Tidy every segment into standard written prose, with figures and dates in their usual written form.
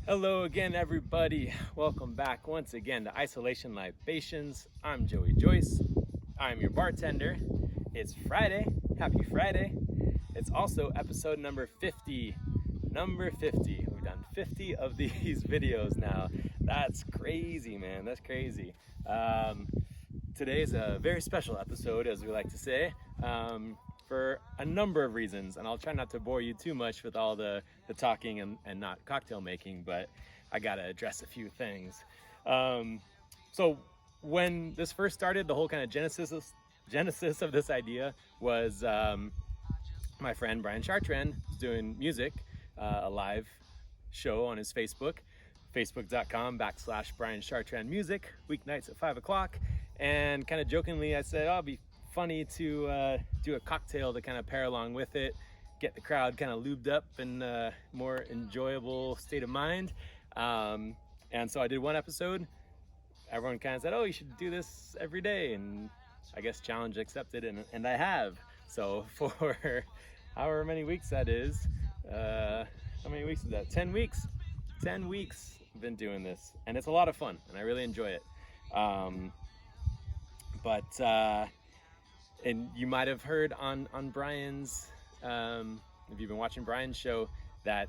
Hello again, everybody. Welcome back once again to Isolation Libations. I'm Joey Joyce. I'm your bartender. It's Friday. Happy Friday. It's also episode number 50. Number 50. We've done 50 of these videos now. That's crazy, man. That's crazy. Today is a very special episode, as we like to say. For a number of reasons, and I'll try not to bore you too much with all the talking and not cocktail making, but I gotta address a few things. So when this first started, the whole kind of genesis of this idea was my friend Brian Chartrand was doing music, a live show on his Facebook, facebook.com/Brian Chartrand Music, weeknights at 5 o'clock, and kind of jokingly I said, oh, it'd be funny to do a cocktail to kind of pair along with it, get the crowd kind of lubed up in a more enjoyable state of mind. And so I did one episode. Everyone kind of said, oh, you should do this every day, and I guess challenge accepted, and I have. So for however many weeks that is, how many weeks is that? 10 weeks. 10 weeks I've been doing this, and it's a lot of fun, and I really enjoy it. And you might have heard on Brian's, if you've been watching Brian's show, that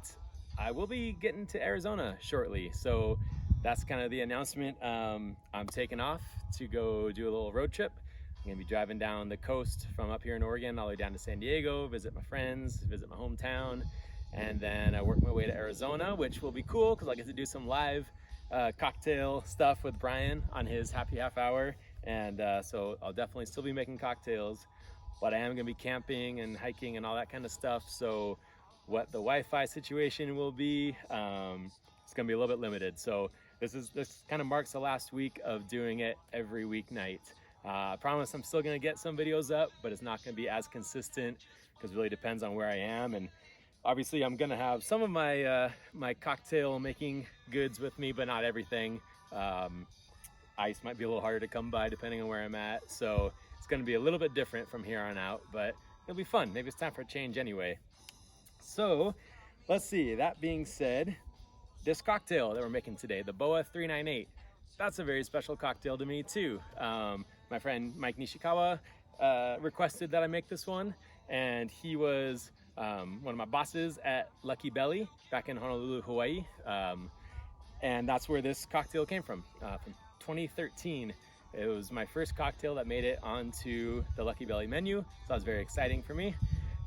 I will be getting to Arizona shortly. So that's kind of the announcement. I'm taking off to go do a little road trip. I'm gonna be driving down the coast from up here in Oregon all the way down to San Diego, visit my friends, visit my hometown, and then I work my way to Arizona, which will be cool because I'll get to do some live cocktail stuff with Brian on his happy half hour. And so I'll definitely still be making cocktails, but I am going to be camping and hiking and all that kind of stuff. So what the Wi-Fi situation will be, it's going to be a little bit limited. So this kind of marks the last week of doing it every weeknight. I promise I'm still going to get some videos up, but it's not going to be as consistent because it really depends on where I am. And obviously I'm going to have some of my my cocktail making goods with me, but not everything. Ice might be a little harder to come by depending on where I'm at. So it's going to be a little bit different from here on out, but it'll be fun. Maybe it's time for a change anyway. So let's see, that being said, this cocktail that we're making today, the Boa 398, that's a very special cocktail to me too. My friend Mike Nishikawa requested that I make this one, and he was one of my bosses at Lucky Belly back in Honolulu, Hawaii. And that's where this cocktail came from 2013. It was my first cocktail that made it onto the Lucky Belly menu, so that was very exciting for me.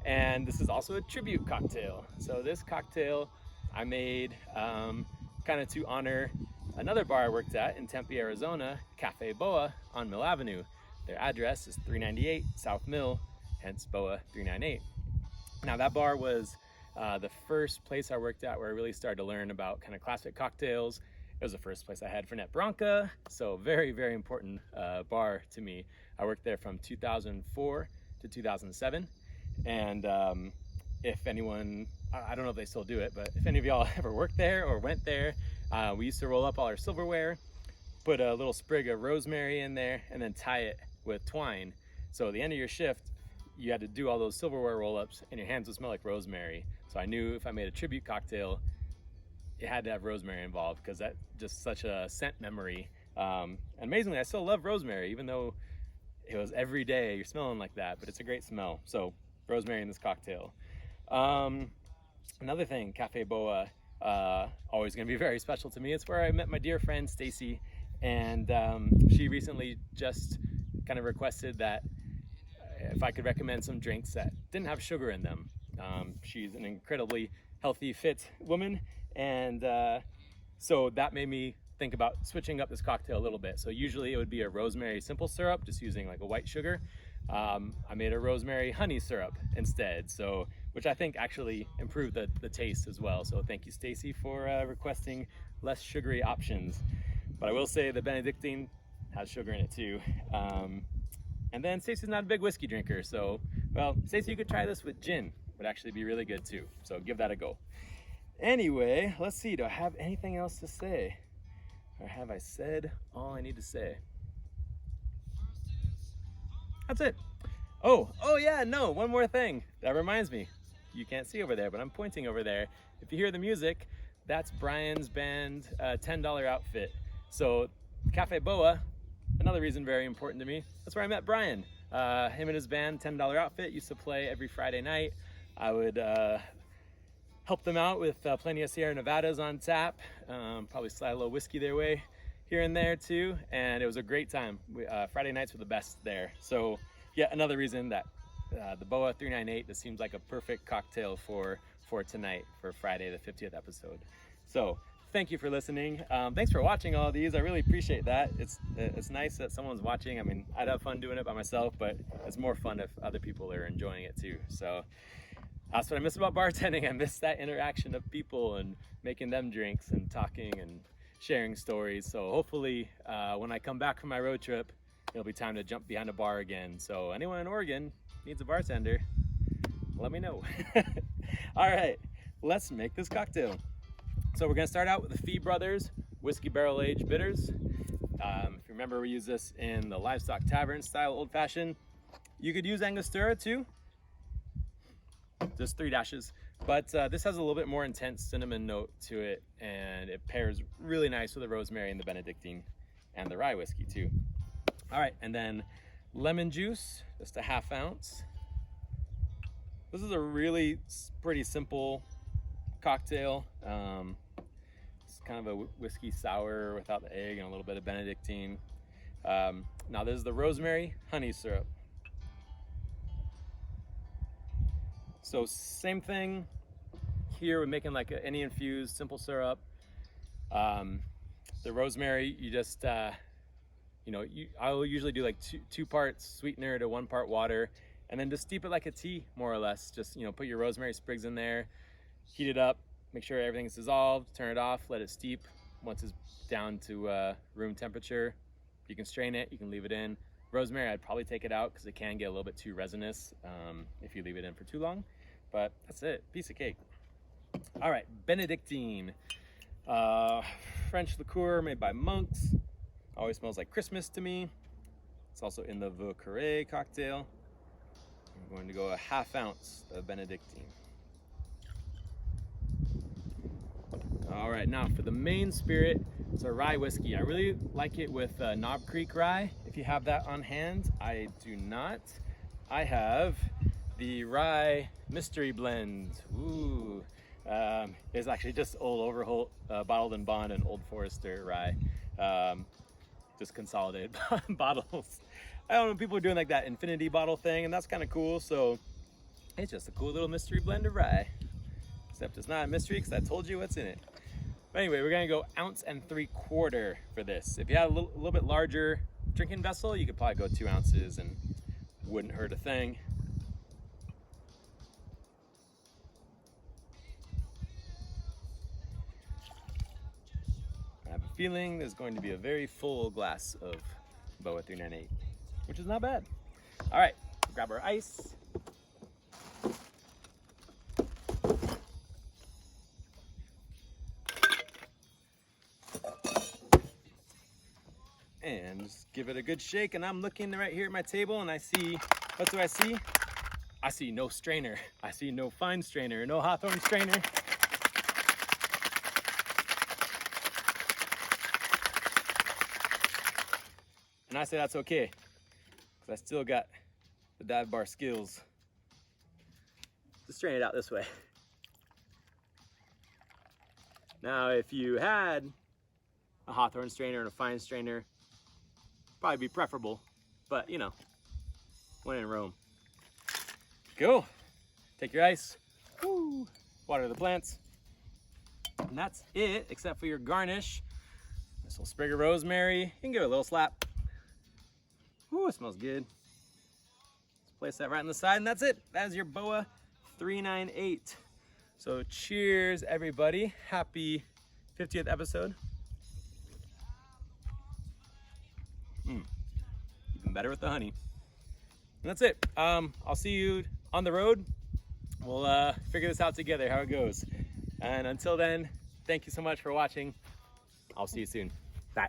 And this is also a tribute cocktail. So this cocktail I made kind of to honor another bar I worked at in Tempe, Arizona, Cafe Boa on Mill Avenue. Their address is 398 South Mill, hence Boa 398. Now that bar was the first place I worked at where I really started to learn about kind of classic cocktails. It was the first place I had Fernet Branca, so very, very important bar to me. I worked there from 2004 to 2007, and if anyone, I don't know if they still do it, but if any of y'all ever worked there or went there, we used to roll up all our silverware, put a little sprig of rosemary in there, and then tie it with twine. So at the end of your shift, you had to do all those silverware roll-ups, and your hands would smell like rosemary. So I knew if I made a tribute cocktail, it had to have rosemary involved because that's just such a scent memory. And amazingly, I still love rosemary, even though it was every day you're smelling like that, but it's a great smell. So rosemary in this cocktail. Another thing, Cafe Boa, always gonna be very special to me. It's where I met my dear friend Stacy, and she recently just kind of requested that if I could recommend some drinks that didn't have sugar in them. She's an incredibly healthy, fit woman, and so that made me think about switching up this cocktail a little bit. So usually it would be a rosemary simple syrup, just using like a white sugar. I made a rosemary honey syrup instead, so which I think actually improved the taste as well. So thank you, Stacy, for requesting less sugary options. But I will say the Benedictine has sugar in it too. And then Stacy's not a big whiskey drinker, so, well, Stacy, you could try this with gin. Would actually be really good too. So give that a go. Anyway, let's see, do I have anything else to say? Or have I said all I need to say? That's it. Oh yeah, no, one more thing. That reminds me. You can't see over there, but I'm pointing over there. If you hear the music, that's Brian's band $10 outfit. So Cafe Boa, another reason very important to me, that's where I met Brian. Him and his band, $10 outfit, used to play every Friday night. I would help them out with plenty of Sierra Nevadas on tap, probably slide a little whiskey their way here and there too, and it was a great time. Friday nights were the best there. So yet another reason that the Boa 398, this seems like a perfect cocktail for tonight, for Friday, the 50th episode. So thank you for listening. Thanks for watching all of these. I really appreciate that. It's nice that someone's watching. I mean, I'd have fun doing it by myself, but it's more fun if other people are enjoying it too. So that's what I miss about bartending. I miss that interaction of people and making them drinks and talking and sharing stories. So hopefully when I come back from my road trip, it'll be time to jump behind a bar again. So anyone in Oregon needs a bartender, let me know. All right, let's make this cocktail. So we're gonna start out with the Fee Brothers Whiskey Barrel Aged Bitters. If you remember, we use this in the Livestock Tavern style old fashioned. You could use Angostura too, just 3 dashes. But this has a little bit more intense cinnamon note to it, and it pairs really nice with the rosemary and the Benedictine and the rye whiskey too. All right, and then lemon juice, just a 1/2 ounce. This is a really pretty simple cocktail. It's kind of a whiskey sour without the egg and a little bit of Benedictine. Now this is the rosemary honey syrup. So same thing here, we're making like any infused simple syrup. The rosemary, you just, I'll usually do like two parts sweetener to 1 part water, and then just steep it like a tea, more or less. Just, put your rosemary sprigs in there, heat it up, make sure everything's dissolved, turn it off, let it steep. Once it's down to room temperature, you can strain it, you can leave it in. Rosemary, I'd probably take it out because it can get a little bit too resinous if you leave it in for too long. But that's it, piece of cake. All right, Benedictine. French liqueur made by monks. Always smells like Christmas to me. It's also in the Veuve Carré cocktail. I'm going to go a 1/2 ounce of Benedictine. All right, now for the main spirit, it's a rye whiskey. I really like it with Knob Creek rye, if you have that on hand. I do not. I have the rye mystery blend. Ooh. It's actually just Old Overholt bottled and bond and Old Forester rye. Just consolidated bottles. I don't know, people are doing like that infinity bottle thing, and that's kind of cool. So it's just a cool little mystery blend of rye. Except it's not a mystery because I told you what's in it. But anyway, we're gonna go 1.75 ounces for this. If you had a little bit larger drinking vessel, you could probably go 2 ounces and wouldn't hurt a thing. I have a feeling there's going to be a very full glass of Boa 398, which is not bad. All right, grab our ice. And just give it a good shake. And I'm looking right here at my table and I see, what do I see? I see no strainer. I see no fine strainer, no Hawthorne strainer. And I say that's okay, because I still got the dive bar skills to strain it out this way. Now, if you had a Hawthorne strainer and a fine strainer, probably be preferable, but when in Rome. Go, take your ice, woo, water the plants, and that's it, except for your garnish. This little sprig of rosemary, you can give it a little slap. Ooh, it smells good. Let's place that right on the side, and that's it. That is your Boa 398. So cheers, everybody. Happy 50th episode. Even better with the honey. And that's it. I'll see you on the road. We'll figure this out together, how it goes. And until then, thank you so much for watching. I'll see you soon. Bye.